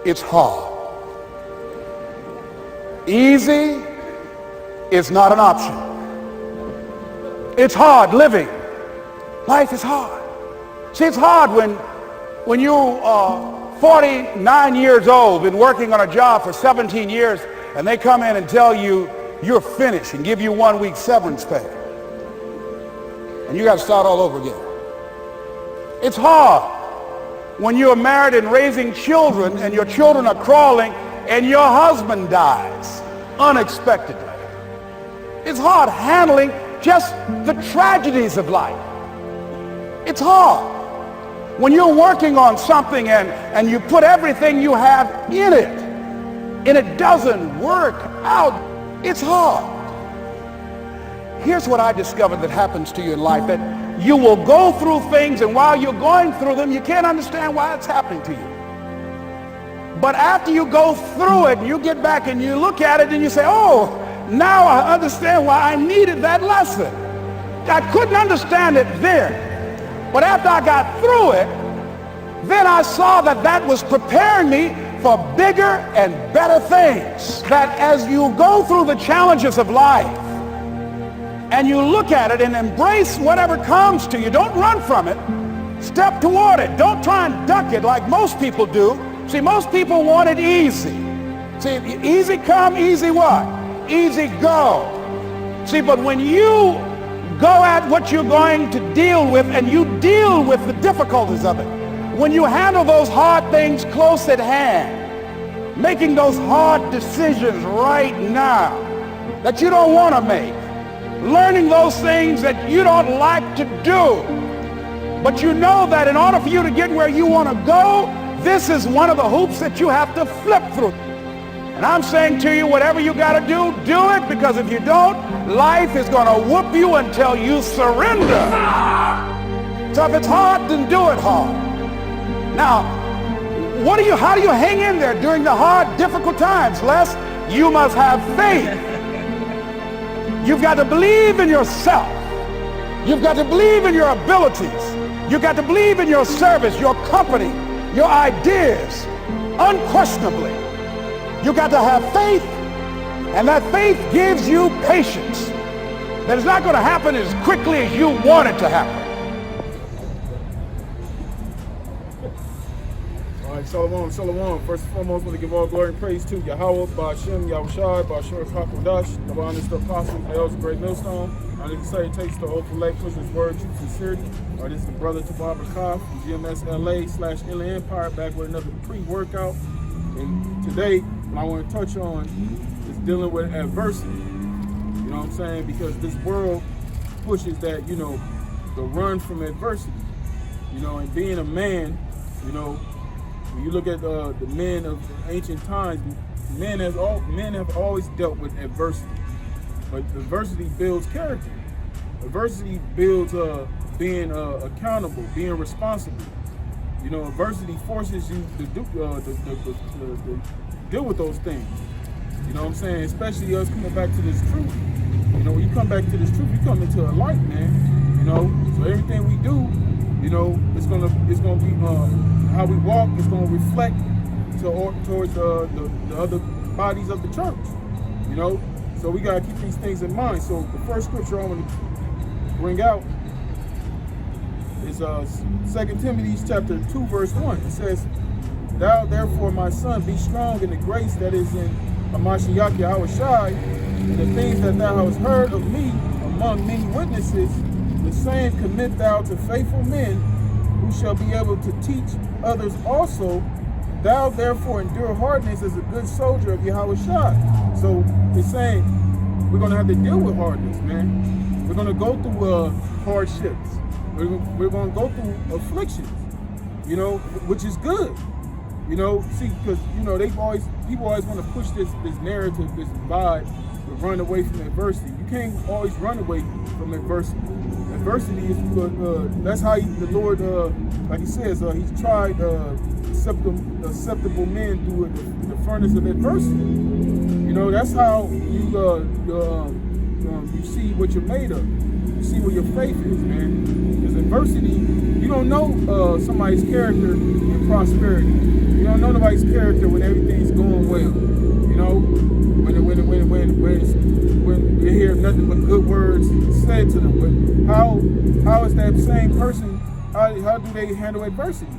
It's hard. Easy is not an option. It's hard living. Life is hard. See, it's hard when you are 49 years old, been working on a job for 17 years, and they come in and tell you you're finished and give you 1 week severance pay. And you got to start all over again. It's hard when you're married and raising children and your children are crawling and your husband dies unexpectedly. It's hard handling just the tragedies of life. It's hard when you're working on something and you put everything you have in it and it doesn't work out. It's hard. Here's what I discovered that happens to you in life, that you will go through things, and while you're going through them, you can't understand why it's happening to you. But after you go through it, you get back and you look at it and you say, oh, now I understand why I needed that lesson. I couldn't understand it then. But after I got through it, then I saw that that was preparing me for bigger and better things. That as you go through the challenges of life and you look at it and embrace whatever comes to you, don't run from it. Step toward it. Don't try and duck it like most people do. See, most people want it easy. See, easy come, easy what? Easy go. See, but when you go at what you're going to deal with and you deal with the difficulties of it, when you handle those hard things close at hand, making those hard decisions right now that you don't want to make, learning those things that you don't like to do, but you know that in order for you to get where you want to go, this is one of the hoops that you have to flip through. And I'm saying to you, whatever you got to do it, because if you don't, life is going to whoop you until you surrender. So if it's hard, then do it hard. Now, how do you hang in there during the hard, difficult times? Les, you must have faith. You've got to believe in yourself. You've got to believe in your abilities. You've got to believe in your service, your company, your ideas, unquestionably. You got to have faith, and that faith gives you patience. That it's not going to happen as quickly as you want it to happen. All right, Shalom, Shalom. First and foremost, I want to give all glory and praise to Yahweh, Ba'ashem, Yahushai, Ba'ashur HaKodash, the honest apostles, the elders, great millstone. I need to say it takes the oath of late, push his word to sincerity. All right, this is the brother Tabab Rakaf from GMS LA/Illa Empire, back with another pre-workout. And today, what I want to touch on is dealing with adversity. You know what I'm saying? Because this world pushes that, the run from adversity. And being a man, when you look at the men of ancient times, men have always dealt with adversity. But adversity builds character. Adversity builds being accountable, being responsible. Adversity forces you to deal with those things. You know what I'm saying? Especially us coming back to this truth. When you come back to this truth, you come into a light, man. So everything we do, it's gonna be how we walk. It's gonna reflect towards the other bodies of the church. So we gotta keep these things in mind. So the first scripture I want to bring out is 2 Timothy chapter 2, verse 1. It says, "Thou therefore, my son, be strong in the grace that is in Hamashiach Yahushai, and the things that thou hast heard of me among many witnesses, the same commit thou to faithful men, who shall be able to teach others also. Thou therefore endure hardness as a good soldier of Yahushai." So it's saying we're going to have to deal with hardness, man. We're going to go through hardships. We're going to go through afflictions, which is good. See, because, people always want to push this narrative, this vibe, to run away from adversity. You can't always run away from adversity. Adversity is, that's how the Lord, like he says, he's tried acceptable men through the furnace of adversity. That's how you you see what you're made of. You see where your faith is, man. Because adversity, you don't know somebody's character in prosperity. You don't know nobody's character when everything's going well. You know, when you hear nothing but good words said to them. But how is that same person? How do they handle adversity?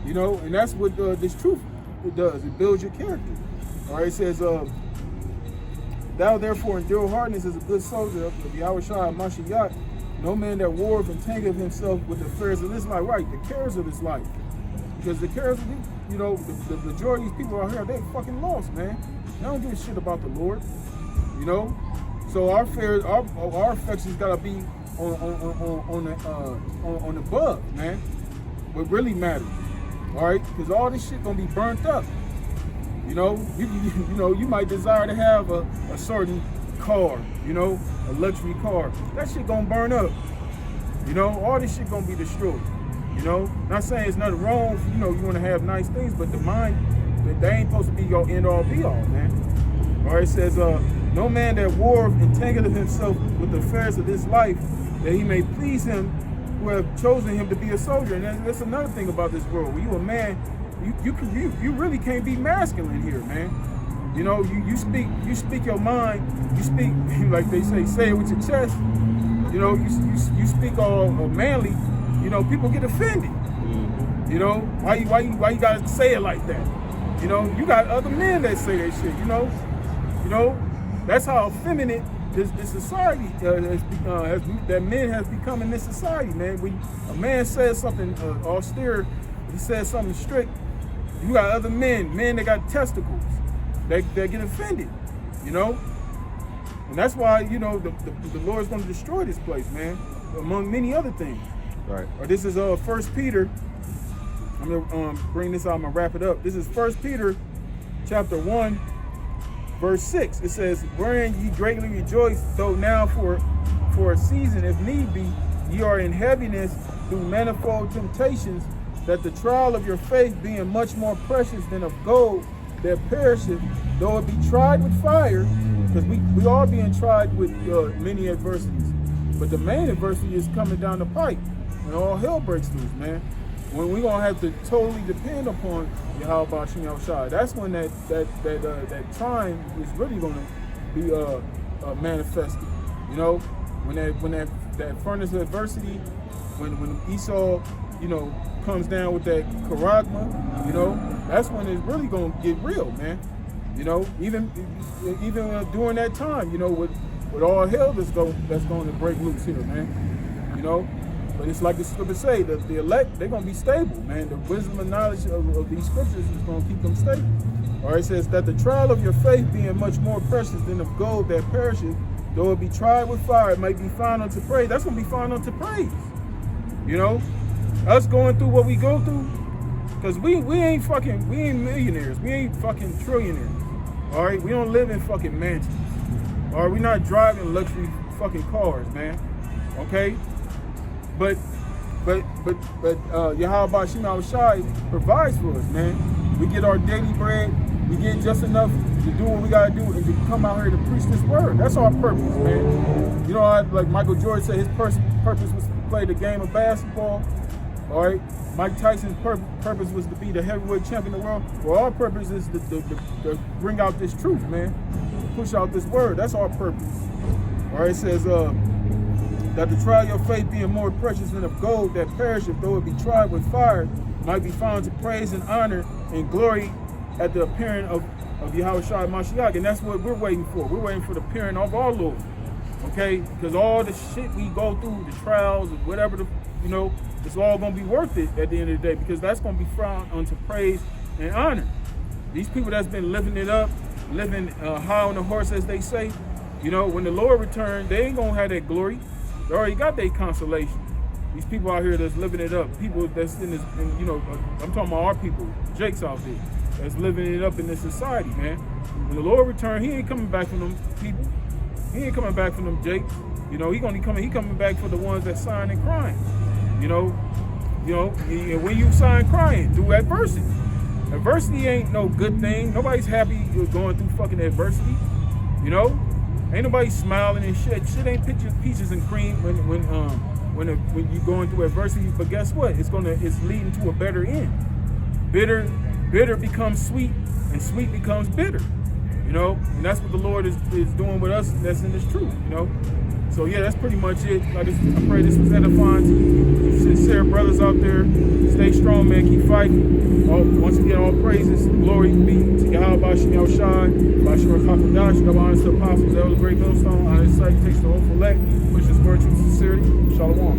You know, and that's what this truth it does. It builds your character. All right, it says, "Thou therefore endure hardness as a good soldier of Yahushua Mashiach. No man that warreth entangleth himself with the affairs of this life." Right, the cares of this life. Because the cares of you know, the majority of these people out here, they fucking lost, man. They don't give a shit about the Lord. You know? So our fears, our affections gotta be on above, man. What really matters. Alright? Because all this shit gonna be burnt up. You know, you might desire to have a certain car, you know, a luxury car. That shit gonna burn up. You know, all this shit gonna be destroyed. You know, not saying it's nothing wrong. You know, you want to have nice things, but the mind, they ain't supposed to be your end all be all, man. All right, it says, "No man that warreth entangleth himself with the affairs of this life, that he may please him who have chosen him to be a soldier." And that's another thing about this world. When you a man, you really can't be masculine here, man. You know, you speak your mind. You speak like they say it with your chest. You know, you speak all manly. You know, people get offended. You know, why you guys say it like that? You know, you got other men that say that shit. You know, that's how effeminate this society that men has become in this society, man. When a man says something austere, he says something strict, you got other men that got testicles that get offended. You know, and that's why the Lord's going to destroy this place, man, among many other things. Right. Or this is 1 Peter. I'm gonna bring this out. I'm gonna wrap it up. This is 1 Peter, chapter 1, verse 6. It says, "Wherein ye greatly rejoice, though now for a season, if need be, ye are in heaviness through manifold temptations, that the trial of your faith, being much more precious than of gold that perisheth, though it be tried with fire," because we all being tried with many adversities, but the main adversity is coming down the pipe. When all hell breaks loose, man. When we're gonna have to totally depend upon Yahweh Shem Yahushua. That's when that time is really gonna be manifested. You know, when that furnace of adversity, when Esau, comes down with that charagma, that's when it's really gonna get real, man. You know, even during that time, with all hell that's going to break loose here, man. You know. But it's like the scriptures say, that the elect, they're going to be stable, man. The wisdom and knowledge of these scriptures is going to keep them stable. All right, it says that the trial of your faith, being much more precious than of gold that perisheth, though it be tried with fire, it may be found unto praise. That's going to be found unto praise. You know, us going through what we go through, because we ain't millionaires. We ain't fucking trillionaires. All right, we don't live in fucking mansions. All right, we're not driving luxury fucking cars, man. Okay? But Yahweh Shem Yahushua provides for us, man. We get our daily bread. We get just enough to do what we gotta do and to come out here to preach this word. That's our purpose, man. Like Michael Jordan said, his purpose was to play the game of basketball. All right. Mike Tyson's purpose was to be the heavyweight champion of the world. Well, our purpose is to bring out this truth, man. Push out this word. That's our purpose. All right. It says, that the trial of your faith, being more precious than of gold that perisheth, though it be tried with fire, might be found to praise and honor and glory at the appearing of Yahushua Mashiach. And that's what we're waiting for. We're waiting for the appearing of our Lord. Okay? Because all the shit we go through, the trials, or whatever, it's all going to be worth it at the end of the day, because that's going to be found unto praise and honor. These people that's been living it up, living high on the horse, as they say, when the Lord returns, they ain't going to have that glory. They already got their consolation. These people out here that's living it up, people that's in this, I'm talking about our people, Jakes out there, that's living it up in this society, man. When the Lord returns, he ain't coming back from them people. He ain't coming back from them Jakes. He coming back for the ones that sign and crying. And when you sign crying through adversity. Adversity ain't no good thing. Nobody's happy going through fucking adversity. Ain't nobody smiling and shit. Shit ain't peaches and cream when you going through adversity. But guess what? It's leading to a better end. Bitter becomes sweet, and sweet becomes bitter. You know, and that's what the Lord is doing with us. That's in this truth. You know. So yeah, that's pretty much it. I pray this was edifying to you sincere brothers out there. Stay strong, man. Keep fighting. Once again, all praises, glory be to Yahweh Bashim Yahushai, Bashim Hakadash, double honors to apostles, elder, great millstone, honor sight, takes the whole elect, which is virtue and sincerity. Shalom.